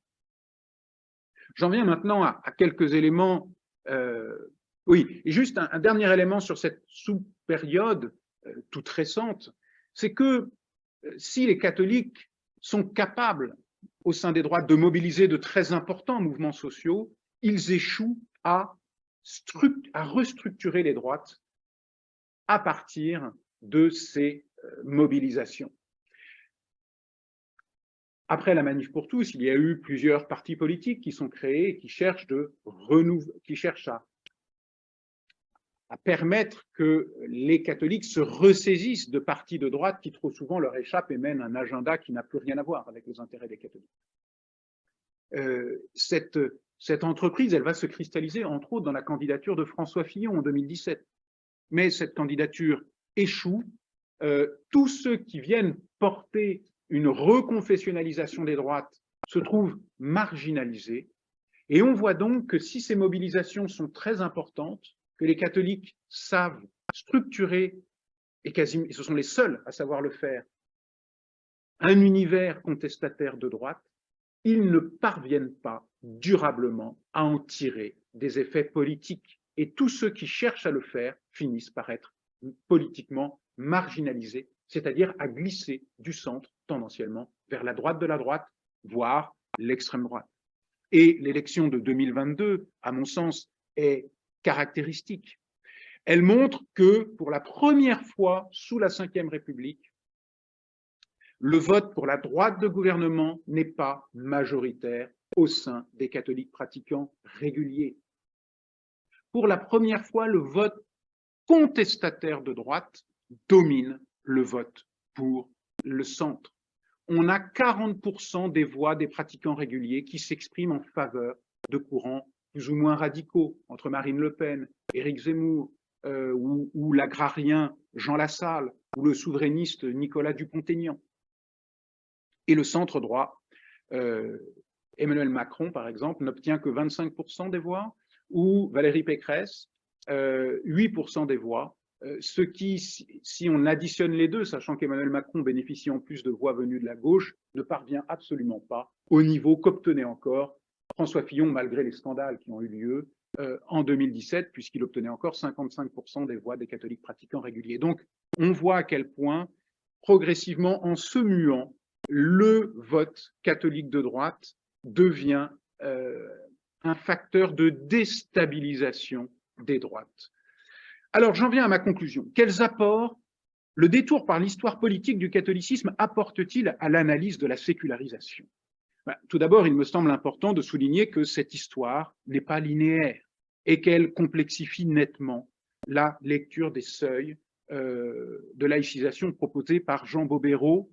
J'en viens maintenant à quelques éléments. Oui, et juste un dernier élément sur cette sous-période toute récente, c'est que si les catholiques sont capables, au sein des droites, de mobiliser de très importants mouvements sociaux, ils échouent à restructurer les droites à partir de ces mobilisations. Après la Manif pour tous, il y a eu plusieurs partis politiques qui sont créés et qui cherchent à permettre que les catholiques se ressaisissent de partis de droite qui trop souvent leur échappent et mènent un agenda qui n'a plus rien à voir avec les intérêts des catholiques. Cette entreprise, elle va se cristalliser entre autres dans la candidature de François Fillon en 2017. Mais cette candidature échoue. Tous ceux qui viennent porter une reconfessionnalisation des droites se trouvent marginalisés. Et on voit donc que si ces mobilisations sont très importantes, que les catholiques savent structurer, et ce sont les seuls à savoir le faire, un univers contestataire de droite, ils ne parviennent pas durablement à en tirer des effets politiques. Et tous ceux qui cherchent à le faire finissent par être politiquement marginalisés, c'est-à-dire à glisser du centre tendanciellement vers la droite de la droite, voire l'extrême droite. Et l'élection de 2022, à mon sens, est caractéristique. Elle montre que, pour la première fois sous la Ve République, le vote pour la droite de gouvernement n'est pas majoritaire au sein des catholiques pratiquants réguliers. Pour la première fois, le vote contestataire de droite domine le vote pour le centre. On a 40% des voix des pratiquants réguliers qui s'expriment en faveur de courants plus ou moins radicaux, entre Marine Le Pen, Éric Zemmour, ou l'agrarien Jean Lassalle, ou le souverainiste Nicolas Dupont-Aignan. Et le centre droit, Emmanuel Macron, par exemple, n'obtient que 25% des voix, ou Valérie Pécresse, 8% des voix, ce qui, si on additionne les deux, sachant qu'Emmanuel Macron bénéficie en plus de voix venues de la gauche, ne parvient absolument pas au niveau qu'obtenait encore François Fillon, malgré les scandales qui ont eu lieu en 2017, puisqu'il obtenait encore 55% des voix des catholiques pratiquants réguliers. Donc, on voit à quel point, progressivement, en se muant, le vote catholique de droite devient un facteur de déstabilisation des droites. Alors, j'en viens à ma conclusion. Quels apports le détour par l'histoire politique du catholicisme apporte-t-il à l'analyse de la sécularisation? Tout d'abord, il me semble important de souligner que cette histoire n'est pas linéaire et qu'elle complexifie nettement la lecture des seuils de laïcisation proposés par Jean Bobéro,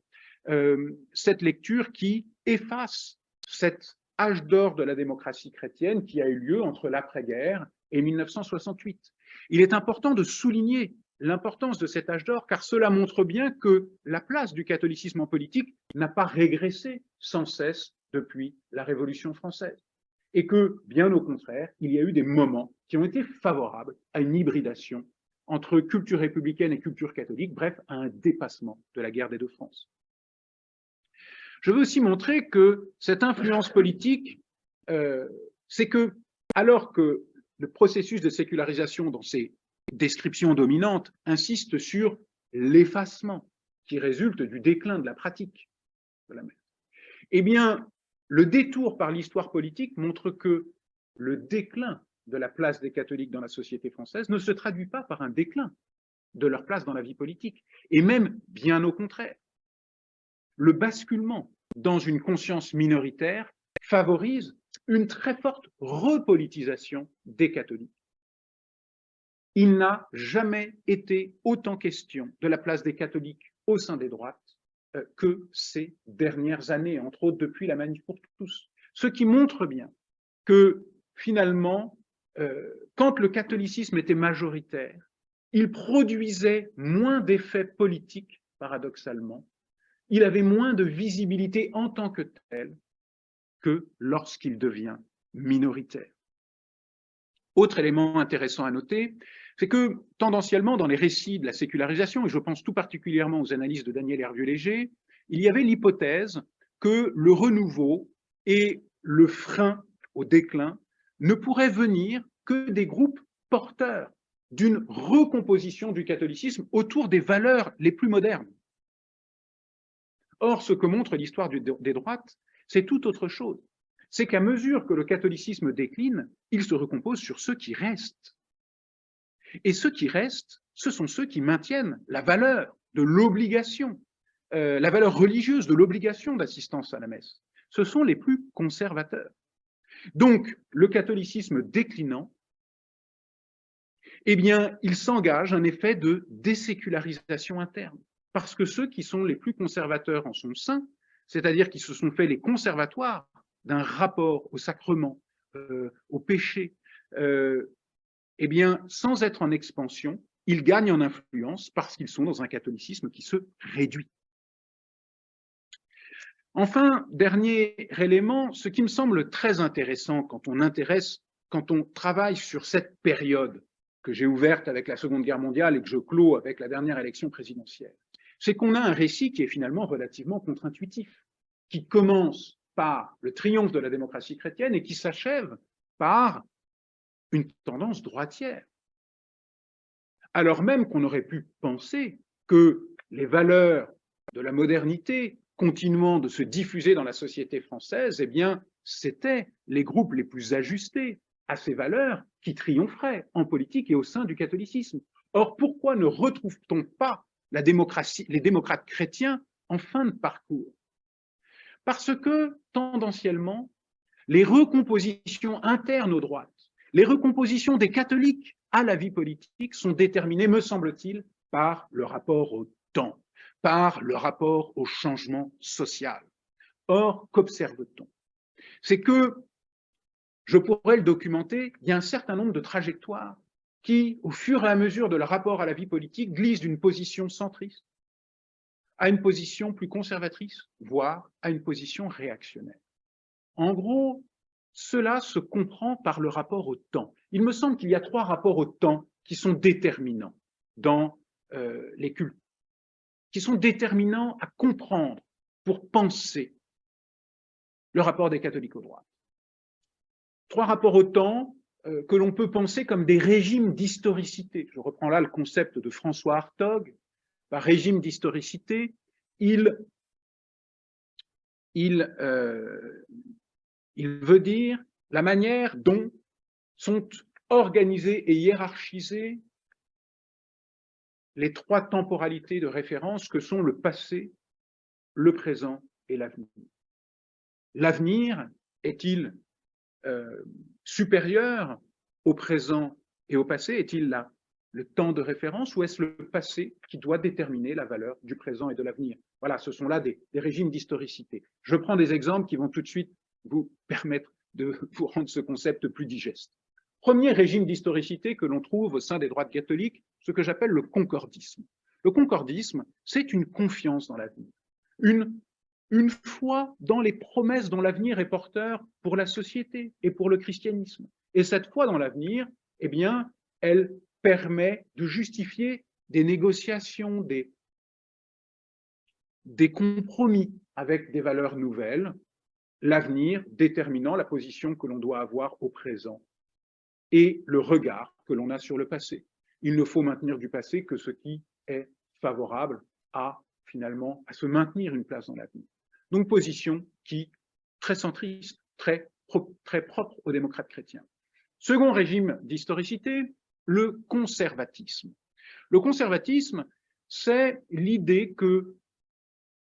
cette lecture qui efface cet âge d'or de la démocratie chrétienne qui a eu lieu entre l'après-guerre et 1968. Il est important de souligner l'importance de cet âge d'or, car cela montre bien que la place du catholicisme en politique n'a pas régressé sans cesse depuis la Révolution française, et que, bien au contraire, il y a eu des moments qui ont été favorables à une hybridation entre culture républicaine et culture catholique, bref, à un dépassement de la guerre des deux France. Je veux aussi montrer que cette influence politique, c'est que, alors que le processus de sécularisation dans ses descriptions dominantes insiste sur l'effacement qui résulte du déclin de la pratique de la messe, eh bien, le détour par l'histoire politique montre que le déclin de la place des catholiques dans la société française ne se traduit pas par un déclin de leur place dans la vie politique, et même bien au contraire. Le basculement dans une conscience minoritaire favorise une très forte repolitisation des catholiques. Il n'a jamais été autant question de la place des catholiques au sein des droites que ces dernières années, entre autres depuis la Manif pour tous. Ce qui montre bien que finalement, quand le catholicisme était majoritaire, il produisait moins d'effets politiques, paradoxalement, il avait moins de visibilité en tant que tel que lorsqu'il devient minoritaire. Autre élément intéressant à noter, c'est que tendanciellement dans les récits de la sécularisation, et je pense tout particulièrement aux analyses de Daniel Hervieux-Léger, il y avait l'hypothèse que le renouveau et le frein au déclin ne pourraient venir que des groupes porteurs d'une recomposition du catholicisme autour des valeurs les plus modernes. Or, ce que montre l'histoire des droites, c'est tout autre chose. C'est qu'à mesure que le catholicisme décline, il se recompose sur ceux qui restent. Et ceux qui restent, ce sont ceux qui maintiennent la valeur de l'obligation, la valeur religieuse de l'obligation d'assistance à la messe. Ce sont les plus conservateurs. Donc, le catholicisme déclinant, eh bien, il s'engage un effet de désécularisation interne. Parce que ceux qui sont les plus conservateurs en son sein, c'est-à-dire qui se sont fait les conservatoires d'un rapport au sacrement, au péché, eh bien, sans être en expansion, ils gagnent en influence parce qu'ils sont dans un catholicisme qui se réduit. Enfin, dernier élément, ce qui me semble très intéressant quand on travaille sur cette période que j'ai ouverte avec la Seconde Guerre mondiale et que je clôt avec la dernière élection présidentielle, c'est qu'on a un récit qui est finalement relativement contre-intuitif, qui commence par le triomphe de la démocratie chrétienne et qui s'achève par une tendance droitière. Alors même qu'on aurait pu penser que les valeurs de la modernité continuant de se diffuser dans la société française, eh bien, c'étaient les groupes les plus ajustés à ces valeurs qui triompheraient en politique et au sein du catholicisme. Or, pourquoi ne retrouve-t-on pas la démocratie, les démocrates chrétiens en fin de parcours? Parce que, tendanciellement, les recompositions internes aux droites, les recompositions des catholiques à la vie politique sont déterminées, me semble-t-il, par le rapport au temps, par le rapport au changement social. Or, qu'observe-t-on? C'est que, je pourrais le documenter, il y a un certain nombre de trajectoires qui, au fur et à mesure de leur rapport à la vie politique, glissent d'une position centriste à une position plus conservatrice, voire à une position réactionnaire. En gros, cela se comprend par le rapport au temps. Il me semble qu'il y a 3 rapports au temps qui sont déterminants dans les cultes, qui sont déterminants à comprendre pour penser le rapport des catholiques aux droites. 3 rapports au temps que l'on peut penser comme des régimes d'historicité. Je reprends là le concept de François Hartog. Par régime d'historicité, il veut dire la manière dont sont organisées et hiérarchisées les 3 temporalités de référence que sont le passé, le présent et l'avenir. L'avenir est-il supérieur au présent et au passé? Est-il là le temps de référence ou est-ce le passé qui doit déterminer la valeur du présent et de l'avenir? Voilà, ce sont là des régimes d'historicité. Je prends des exemples qui vont tout de suite vous permettre de vous rendre ce concept plus digeste. Premier régime d'historicité que l'on trouve au sein des droites catholiques, ce que j'appelle le concordisme. Le concordisme, c'est une confiance dans l'avenir, une foi dans les promesses dont l'avenir est porteur pour la société et pour le christianisme. Et cette foi dans l'avenir, eh bien, elle permet de justifier des négociations, des compromis avec des valeurs nouvelles, l'avenir déterminant la position que l'on doit avoir au présent et le regard que l'on a sur le passé. Il ne faut maintenir du passé que ce qui est favorable à, finalement, à se maintenir une place dans l'avenir. Donc, position qui, très centriste, très propre aux démocrates chrétiens. Second régime d'historicité, le conservatisme. Le conservatisme, c'est l'idée que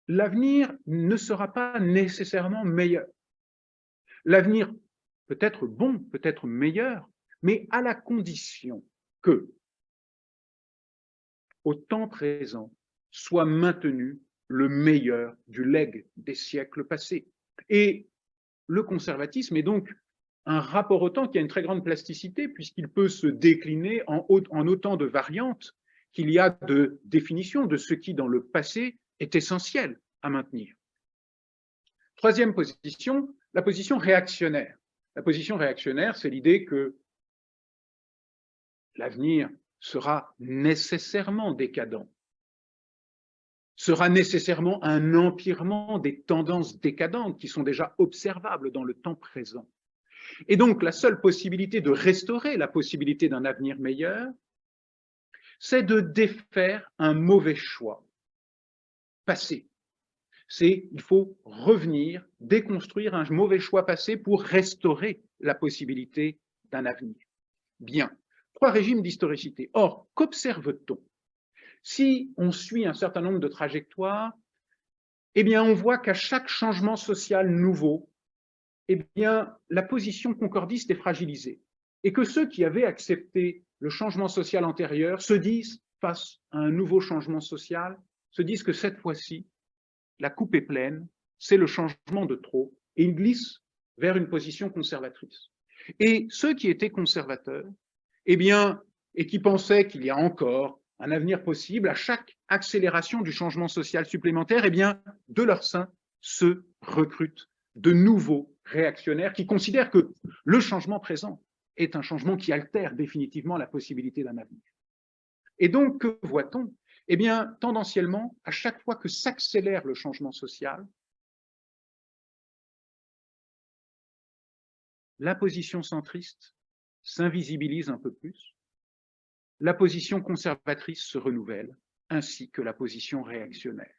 l'avenir ne sera pas nécessairement meilleur. L'avenir peut être bon, peut être meilleur, mais à la condition que, au temps présent, soit maintenue le meilleur du legs des siècles passés. Et le conservatisme est donc un rapport au temps qui a une très grande plasticité, puisqu'il peut se décliner en autant de variantes qu'il y a de définitions de ce qui, dans le passé, est essentiel à maintenir. Troisième position, la position réactionnaire. La position réactionnaire, c'est l'idée que l'avenir sera nécessairement décadent, sera nécessairement un empirement des tendances décadentes qui sont déjà observables dans le temps présent. Et donc, la seule possibilité de restaurer la possibilité d'un avenir meilleur, c'est de défaire un mauvais choix passé. Il faut revenir, déconstruire un mauvais choix passé pour restaurer la possibilité d'un avenir. Bien, 3 régimes d'historicité. Or, qu'observe-t-on? Si on suit un certain nombre de trajectoires, eh bien, on voit qu'à chaque changement social nouveau, eh bien, la position concordiste est fragilisée. Et que ceux qui avaient accepté le changement social antérieur se disent, face à un nouveau changement social, se disent que cette fois-ci, la coupe est pleine, c'est le changement de trop, et ils glissent vers une position conservatrice. Et ceux qui étaient conservateurs, eh bien, et qui pensaient qu'il y a encore un avenir possible, à chaque accélération du changement social supplémentaire, eh bien, de leur sein se recrutent de nouveaux réactionnaires qui considèrent que le changement présent est un changement qui altère définitivement la possibilité d'un avenir. Et donc, que voit-on? Eh bien, tendanciellement, à chaque fois que s'accélère le changement social, la position centriste s'invisibilise un peu plus, la position conservatrice se renouvelle, ainsi que la position réactionnaire.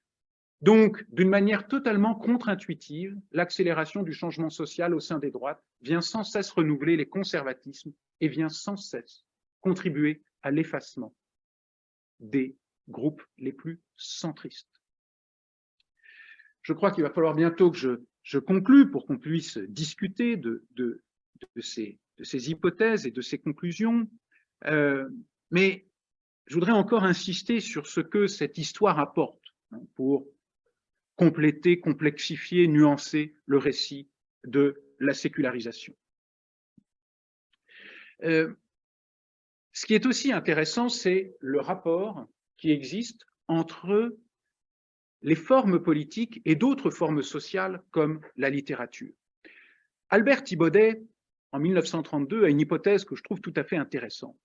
Donc, d'une manière totalement contre-intuitive, l'accélération du changement social au sein des droites vient sans cesse renouveler les conservatismes et vient sans cesse contribuer à l'effacement des groupes les plus centristes. Je crois qu'il va falloir bientôt que je conclue pour qu'on puisse discuter de ces hypothèses et de ces conclusions. Mais je voudrais encore insister sur ce que cette histoire apporte pour compléter, complexifier, nuancer le récit de la sécularisation. Ce qui est aussi intéressant, c'est le rapport qui existe entre les formes politiques et d'autres formes sociales comme la littérature. Albert Thibaudet, en 1932, a une hypothèse que je trouve tout à fait intéressante.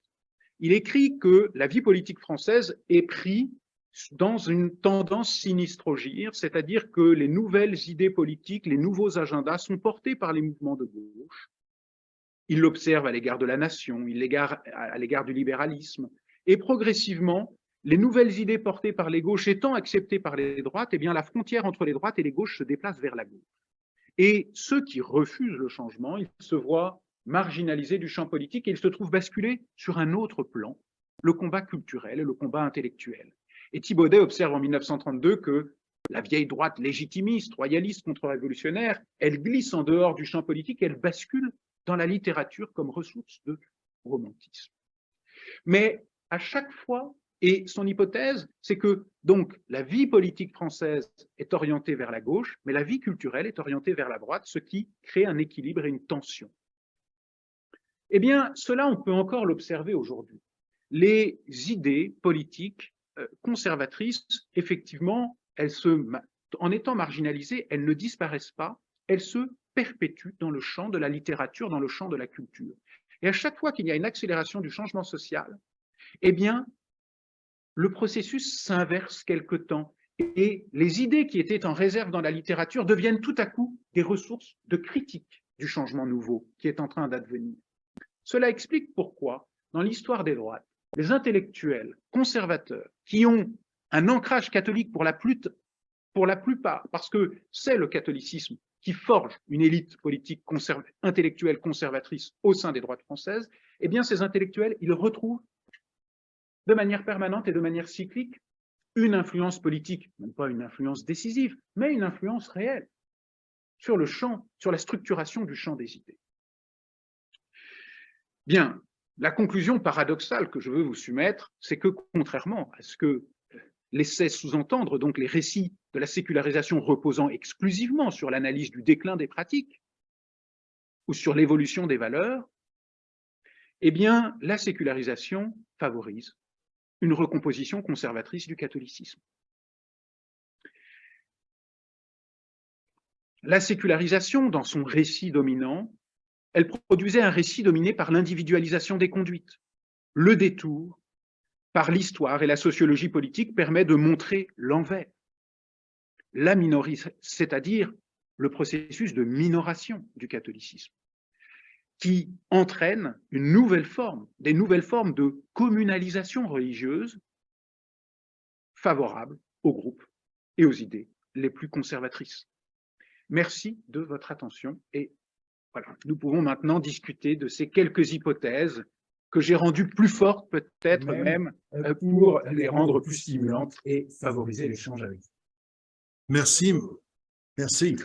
Il écrit que la vie politique française est prise dans une tendance sinistrogire, c'est-à-dire que les nouvelles idées politiques, les nouveaux agendas sont portés par les mouvements de gauche. Il l'observe à l'égard de la nation, à l'égard du libéralisme, et progressivement, les nouvelles idées portées par les gauches étant acceptées par les droites, eh bien la frontière entre les droites et les gauches se déplace vers la gauche. Et ceux qui refusent le changement, ils se voient marginalisés du champ politique et ils se trouvent basculés sur un autre plan, le combat culturel et le combat intellectuel. Et Thibaudet observe en 1932 que la vieille droite légitimiste, royaliste, contre-révolutionnaire, elle glisse en dehors du champ politique, elle bascule dans la littérature comme ressource de romantisme. Mais à chaque fois, et son hypothèse, c'est que donc la vie politique française est orientée vers la gauche, mais la vie culturelle est orientée vers la droite, ce qui crée un équilibre et une tension. Eh bien, cela, on peut encore l'observer aujourd'hui. Les idées politiques conservatrices, effectivement, en étant marginalisées, elles ne disparaissent pas, elles se perpétuent dans le champ de la littérature, dans le champ de la culture. Et à chaque fois qu'il y a une accélération du changement social, eh bien, le processus s'inverse quelque temps et les idées qui étaient en réserve dans la littérature deviennent tout à coup des ressources de critique du changement nouveau qui est en train d'advenir. Cela explique pourquoi, dans l'histoire des droites, les intellectuels conservateurs qui ont un ancrage catholique pour la plupart, parce que c'est le catholicisme qui forge une élite politique intellectuelle conservatrice au sein des droites françaises, eh bien ces intellectuels, ils retrouvent de manière permanente et de manière cyclique une influence politique, non pas une influence décisive, mais une influence réelle sur le champ, sur la structuration du champ des idées. Bien, la conclusion paradoxale que je veux vous soumettre, c'est que contrairement à ce que laissaient sous-entendre donc les récits de la sécularisation reposant exclusivement sur l'analyse du déclin des pratiques ou sur l'évolution des valeurs, eh bien, la sécularisation favorise une recomposition conservatrice du catholicisme. La sécularisation, dans son récit dominant, elle produisait un récit dominé par l'individualisation des conduites. Le détour par l'histoire et la sociologie politique permet de montrer l'envers. La minorisation, c'est-à-dire le processus de minoration du catholicisme, qui entraîne des nouvelles formes de communalisation religieuse favorables aux groupes et aux idées les plus conservatrices. Merci de votre attention et voilà, nous pouvons maintenant discuter de ces quelques hypothèses que j'ai rendues plus fortes peut-être même pour les rendre plus stimulantes et favoriser l'échange avec vous. Merci. Merci.